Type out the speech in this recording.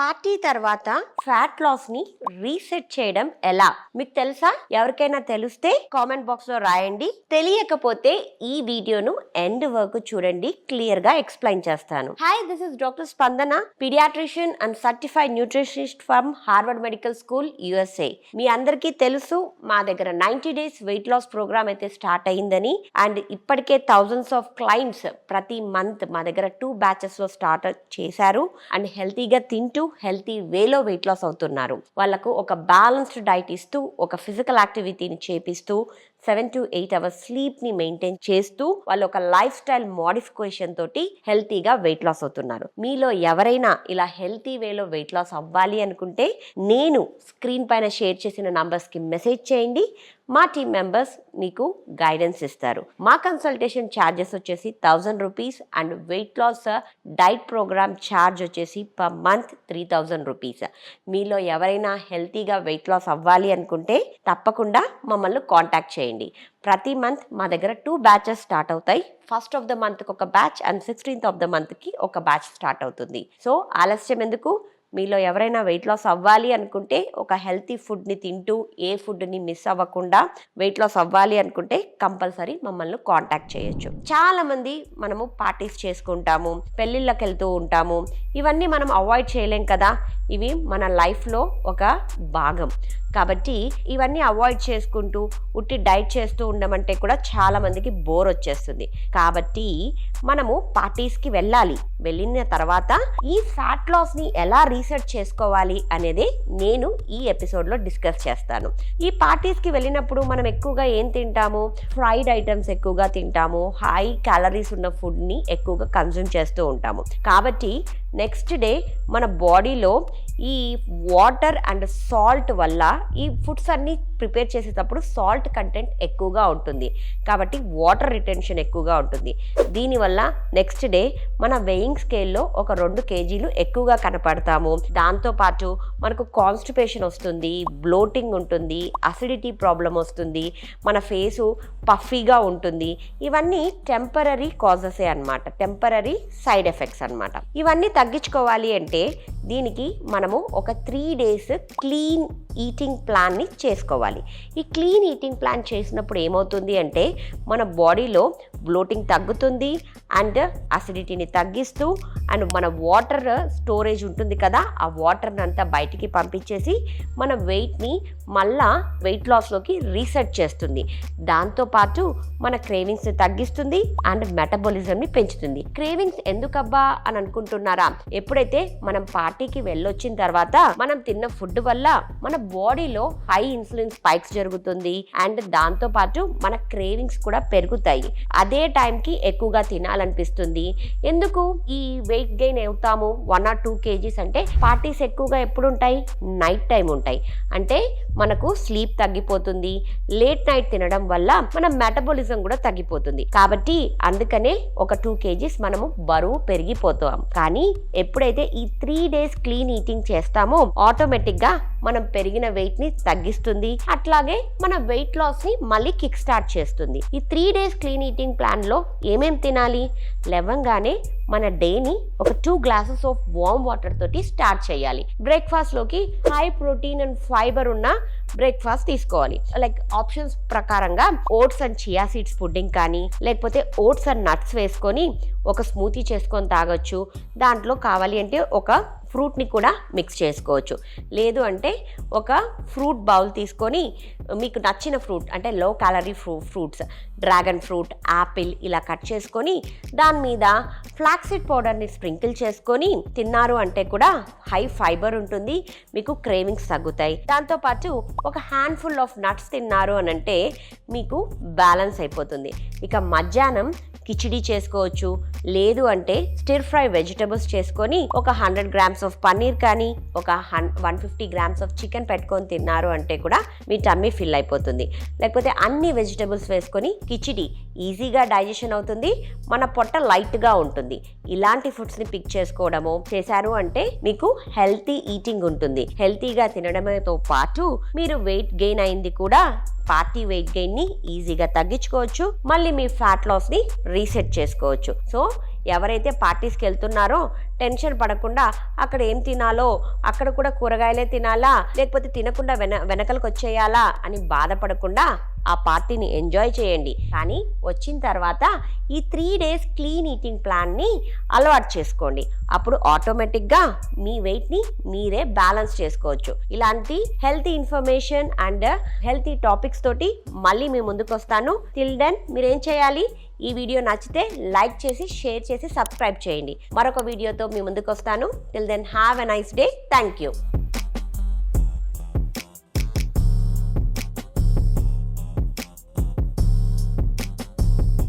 Party తర్వాత fat loss ని reset చేయడం ఎలా మీకు తెలుసా? ఎవరికైనా తెలిస్తే కామెంట్ బాక్స్ లో రాయండి. తెలియకపోతే ఈ వీడియోను ఎండ్ వరకు చూడండి, క్లియర్ గా ఎక్స్ప్లెయిన్ చేస్తాను. Hi, this is doctor Spandana, paediatrician and certified nutritionist from Harvard Medical School, USA. మీ అందరికీ తెలుసు, మా దగ్గర 90 days వెయిట్ లాస్ ప్రోగ్రామ్ అయితే స్టార్ట్ అయ్యిందని. అండ్ ఇప్పటికే థౌజండ్స్ ఆఫ్ క్లయింట్స్ ప్రతి మంత్ మా దగ్గర 2 batches లో స్టార్ట్ చేశారు. అండ్ హెల్తీగా తింటూ హెల్తీ వేలో వెయిట్ లాస్ అవుతున్నారు. వాళ్ళకు ఒక బ్యాలెన్స్డ్ డైట్ ఇస్తూ, ఒక ఫిజికల్ యాక్టివిటీని చేపిస్తూ, 7 to 8 hours స్లీప్ని మెయింటైన్ చేస్తూ వాళ్ళు ఒక లైఫ్ స్టైల్ మోడిఫికేషన్ తోటి హెల్తీగా వెయిట్ లాస్ అవుతున్నారు. మీలో ఎవరైనా ఇలా హెల్తీ వేలో వెయిట్ లాస్ అవ్వాలి అనుకుంటే నేను స్క్రీన్ పైన షేర్ చేసిన నంబర్స్కి మెసేజ్ చేయండి. మా టీమ్ మెంబర్స్ మీకు గైడెన్స్ ఇస్తారు. మా కన్సల్టేషన్ ఛార్జెస్ వచ్చేసి 1000 rupees and weight loss diet programme charge వచ్చేసి పర్ మంత్ 3000 rupees. మీలో ఎవరైనా హెల్తీగా వెయిట్ లాస్ అవ్వాలి అనుకుంటే తప్పకుండా మమ్మల్ని కాంటాక్ట్ చేయండి. ప్రతి మంత్ మా దగ్గర 2 batches స్టార్ట్ అవుతాయి. ఫస్ట్ ఆఫ్ ద మంత్కి ఒక batch and 16th of the monthకి ఒక బ్యాచ్ స్టార్ట్ అవుతుంది. సో ఆలస్యం ఎందుకు? మీలో ఎవరైనా వెయిట్ లాస్ అవ్వాలి అనుకుంటే, ఒక హెల్తీ ఫుడ్ని తింటూ ఏ ఫుడ్ని మిస్ అవ్వకుండా వెయిట్ లాస్ అవ్వాలి అనుకుంటే కంపల్సరీ మమ్మల్ని కాంటాక్ట్ చేయొచ్చు. చాలా మంది మనము పార్టీస్ చేసుకుంటాము, పెళ్ళిళ్ళకి వెళ్తూ ఉంటాము. ఇవన్నీ మనం అవాయిడ్ చేయలేం కదా. ఇవి మన లైఫ్లో ఒక భాగం కాబట్టి ఇవన్నీ అవాయిడ్ చేసుకుంటూ ఉట్టి డైట్ చేస్తూ ఉండమంటే కూడా చాలా మందికి బోర్ వచ్చేస్తుంది. కాబట్టి మనము పార్టీస్కి వెళ్ళాలి. వెళ్ళిన తర్వాత ఈ ఫ్యాట్ లాస్ని ఎలా రీసెట్ చేసుకోవాలి అనేది నేను ఈ ఎపిసోడ్లో డిస్కస్ చేస్తాను. ఈ పార్టీస్కి వెళ్ళినప్పుడు మనం ఎక్కువగా ఏం తింటాము? ఫ్రైడ్ ఐటమ్స్ ఎక్కువగా తింటాము. హై క్యాలరీస్ ఉన్న ఫుడ్ని ఎక్కువగా కన్జ్యూమ్ చేస్తూ ఉంటాము. కాబట్టి నెక్స్ట్ డే మన బాడీలో ఈ వాటర్ అండ్ సాల్ట్ వల్ల ఈ ఫుడ్స్ అన్నీ ప్రిపేర్ చేసేటప్పుడు సాల్ట్ కంటెంట్ ఎక్కువగా ఉంటుంది. కాబట్టి వాటర్ రిటెన్షన్ ఎక్కువగా ఉంటుంది. దీనివల్ల నెక్స్ట్ డే మన వెయింగ్ స్కేల్లో ఒక 2 kgs ఎక్కువగా కనపడతాము. దాంతోపాటు మనకు కాన్స్టిపేషన్ వస్తుంది, బ్లోటింగ్ ఉంటుంది, అసిడిటీ ప్రాబ్లం వస్తుంది, మన ఫేసు పఫీగా ఉంటుంది. ఇవన్నీ టెంపరరీ కాజెసే అన్నమాట, టెంపరరీ సైడ్ ఎఫెక్ట్స్ అన్నమాట. ఇవన్నీ తగ్గించుకోవాలి అంటే దీనికి మనము ఒక 3 days క్లీన్ ఈటింగ్ ప్లాన్ని చేసుకోవాలి. ఈ క్లీన్ ఈటింగ్ ప్లాన్ చేసినప్పుడు ఏమవుతుంది అంటే మన బాడీలో బ్లోటింగ్ తగ్గుతుంది అండ్ అసిడిటీని తగ్గిస్తూ అండ్ మన వాటర్ స్టోరేజ్ ఉంటుంది కదా, ఆ వాటర్ని అంతా బయటికి పంపించేసి మన వెయిట్ని మళ్ళా వెయిట్ లాస్లోకి రీసెట్ చేస్తుంది. దాంతోపాటు మన క్రేవింగ్స్ని తగ్గిస్తుంది అండ్ మెటబాలిజంని పెంచుతుంది. క్రేవింగ్స్ ఎందుకబ్బా అని అనుకుంటున్నారా? ఎప్పుడైతే మనం పార్టీకి వెళ్ళొచ్చిన తర్వాత మనం తిన్న ఫుడ్ వల్ల మన బాడీలో హై ఇన్సులిన్ స్పైక్స్ జరుగుతుంది అండ్ దాంతోపాటు మన క్రేవింగ్స్ కూడా పెరుగుతాయి. అదే టైంకి ఎక్కువగా తినాలనిపిస్తుంది. ఎందుకు ఈ వెయిట్ గెయిన్ అవుతాము 1 or 2 kgs అంటే పార్టీస్ ఎక్కువగా ఎప్పుడు ఉంటాయి? నైట్ టైం ఉంటాయి. అంటే మనకు స్లీప్ తగ్గిపోతుంది. లేట్ నైట్ తినడం వల్ల మన మెటబాలిజం కూడా తగ్గిపోతుంది. కాబట్టి అందుకనే ఒక 2 kgs మనము బరువు పెరిగిపోతాం. కానీ ఎప్పుడైతే ఈ 3 days క్లీన్ ఈటింగ్ చేస్తామో ఆటోమేటిక్ గా మనం పెరిగిన వెయిట్ ని తగ్గిస్తుంది. అట్లాగే మన వెయిట్ లాస్ ని మళ్ళీ కిక్ స్టార్ట్ చేస్తుంది. ఈ 3 days క్లీన్ ఈటింగ్ ప్లాన్ లో ఏమేం తినాలి? లేవంగానే మన డేని ఒక 2 glasses ఆఫ్ వార్మ్ వాటర్ తోటి స్టార్ట్ చేయాలి. బ్రేక్ఫాస్ట్ లోకి హై ప్రోటీన్ అండ్ ఫైబర్ ఉన్న బ్రేక్ఫాస్ట్ తీసుకోవాలి. లైక్ ఆప్షన్స్ ప్రకారంగా oats and chia seeds pudding కానీ, లేకపోతే ఓట్స్ అండ్ నట్స్ వేసుకొని ఒక స్మూతీ చేసుకొని తాగొచ్చు. దాంట్లో కావాలి అంటే ఒక ఫ్రూట్ని కూడా మిక్స్ చేసుకోవచ్చు. లేదు అంటే ఒక ఫ్రూట్ బౌల్ తీసుకొని మీకు నచ్చిన ఫ్రూట్ అంటే low calorie fruits, dragon fruit, Apple ఇలా కట్ చేసుకొని దాని మీద ఫ్లాక్సీడ్ పౌడర్ని స్ప్రింకిల్ చేసుకొని తిన్నారు అంటే కూడా హై ఫైబర్ ఉంటుంది, మీకు క్రేవింగ్స్ తగ్గుతాయి. దాంతోపాటు ఒక హ్యాండ్ఫుల్ ఆఫ్ నట్స్ తిన్నారు అని అంటే మీకు బ్యాలెన్స్ అయిపోతుంది. ఇక మధ్యాహ్నం కిచిడి చేసుకోవచ్చు. లేదు అంటే స్టిర్ ఫ్రై వెజిటబుల్స్ చేసుకొని ఒక 100 grams ఆఫ్ పన్నీర్ కానీ ఒక 150 grams ఆఫ్ చికెన్ పెట్టుకొని తిన్నారు అంటే కూడా మీ టమ్మీ ఫిల్ అయిపోతుంది. లేకపోతే అన్ని వెజిటబుల్స్ వేసుకొని కిచిడి ఈజీగా డైజెషన్ అవుతుంది, మన పొట్ట లైట్గా ఉంటుంది. ఇలాంటి ఫుడ్స్ని పిక్ చేసుకోవడము చేశారు అంటే మీకు హెల్తీ ఈటింగ్ ఉంటుంది. హెల్తీగా తినడంతో పాటు మీరు వెయిట్ గెయిన్ అయింది కూడా పార్టీ వెయిట్ గెయిన్ ని ఈజీగా తగ్గించుకోవచ్చు. మళ్ళీ మీ ఫ్యాట్ లాస్ ని రీసెట్ చేసుకోవచ్చు. సో ఎవరైతే పార్టీస్కి వెళ్తున్నారో టెన్షన్ పడకుండా అక్కడ ఏం తినాలో, అక్కడ కూడా కూరగాయలే తినాలా లేకపోతే తినకుండా వెనకలకు వచ్చేయాలా అని బాధపడకుండా ఆ పార్టీని ఎంజాయ్ చేయండి. కానీ వచ్చిన తర్వాత ఈ 3 days క్లీన్ ఈటింగ్ ప్లాన్ని అలవాటు చేసుకోండి. అప్పుడు ఆటోమేటిక్గా మీ వెయిట్ని మీరే బ్యాలెన్స్ చేసుకోవచ్చు. ఇలాంటి healthy information and healthy topics తోటి మళ్ళీ మీ ముందుకు వస్తాను. టిల్ దెన్ మీరేం చేయాలి, ఈ వీడియో నచ్చితే లైక్ చేసి షేర్ చేసి సబ్స్క్రైబ్ చేయండి. మరొక వీడియోతో మీ ముందుకు వస్తాను. Till then have a nice day. Thank you.